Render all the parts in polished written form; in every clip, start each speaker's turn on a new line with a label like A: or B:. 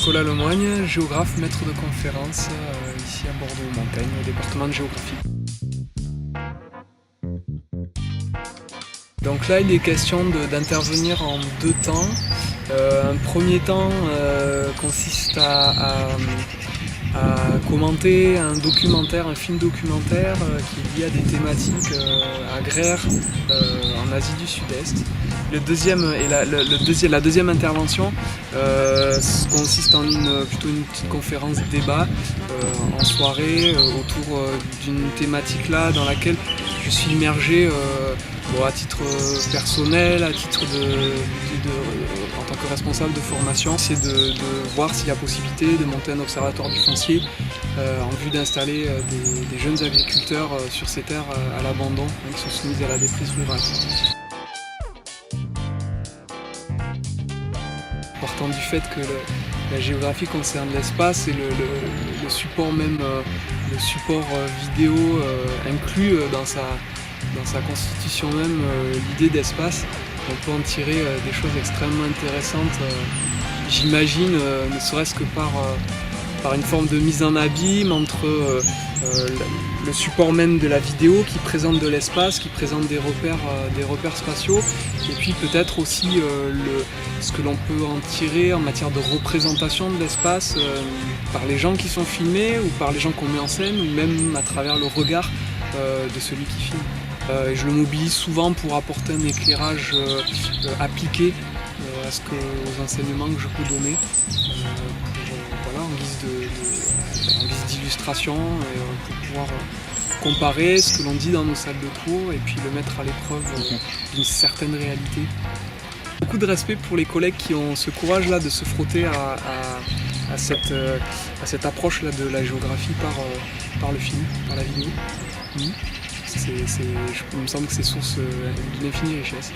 A: Nicolas Lemoigne, géographe, maître de conférence ici à Bordeaux-Montagne, au département de géographie. Donc là, il est question d'intervenir en deux temps. Un premier temps consiste à commenter un documentaire, un film documentaire qui est lié à des thématiques agraires en Asie du Sud-Est. La deuxième intervention consiste en plutôt une petite conférence débat en soirée autour d'une thématique là dans laquelle je suis immergé à titre personnel, à titre en tant que responsable de formation, c'est de voir s'il y a possibilité de monter un observatoire du foncier en vue d'installer des jeunes agriculteurs sur ces terres à l'abandon qui sont soumises à la déprise rurale. Partant du fait que la géographie concerne l'espace et le support même, le support vidéo inclut dans sa constitution même l'idée d'espace, on peut en tirer des choses extrêmement intéressantes, j'imagine, ne serait-ce que par une forme de mise en abîme entre le support même de la vidéo qui présente de l'espace, qui présente des repères spatiaux, et puis peut-être aussi ce que l'on peut en tirer en matière de représentation de l'espace par les gens qui sont filmés ou par les gens qu'on met en scène, ou même à travers le regard de celui qui filme. Je le mobilise souvent pour apporter un éclairage appliqué aux enseignements que je peux donner, en guise d'illustration, pour pouvoir comparer ce que l'on dit dans nos salles de cours et puis le mettre à l'épreuve d'une certaine réalité. Beaucoup de respect pour les collègues qui ont ce courage-là de se frotter à cette approche-là de la géographie par le film, par la vidéo. Il me semble que c'est source d'une infinie richesse.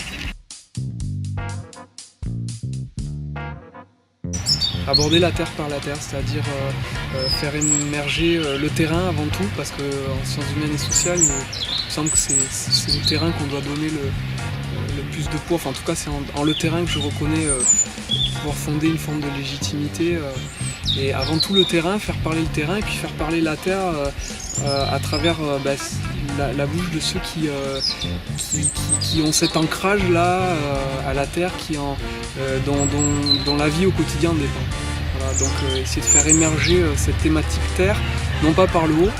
A: Aborder la terre par la terre, c'est-à-dire faire émerger le terrain avant tout, parce qu'en sciences humaines et sociales, il me semble que c'est le terrain qu'on doit donner le plus de poids. Enfin, en tout cas, c'est en le terrain que je reconnais pouvoir fonder une forme de légitimité. Et avant tout le terrain, faire parler le terrain et puis faire parler la terre à travers la bouche de ceux qui ont cet ancrage là à la terre, dont la vie au quotidien dépend. Voilà, donc essayer de faire émerger cette thématique terre, non pas par le haut,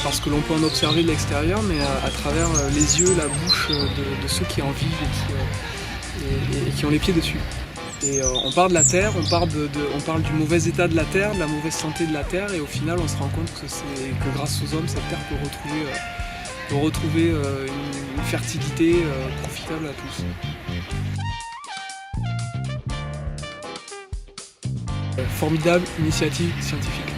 A: parce que l'on peut en observer de l'extérieur, mais à travers les yeux, la bouche de ceux qui en vivent et qui ont les pieds dessus. Et on parle de la terre, on parle du mauvais état de la terre, de la mauvaise santé de la terre, et au final on se rend compte que grâce aux hommes, cette terre peut retrouver une fertilité profitable à tous. Formidable initiative scientifique.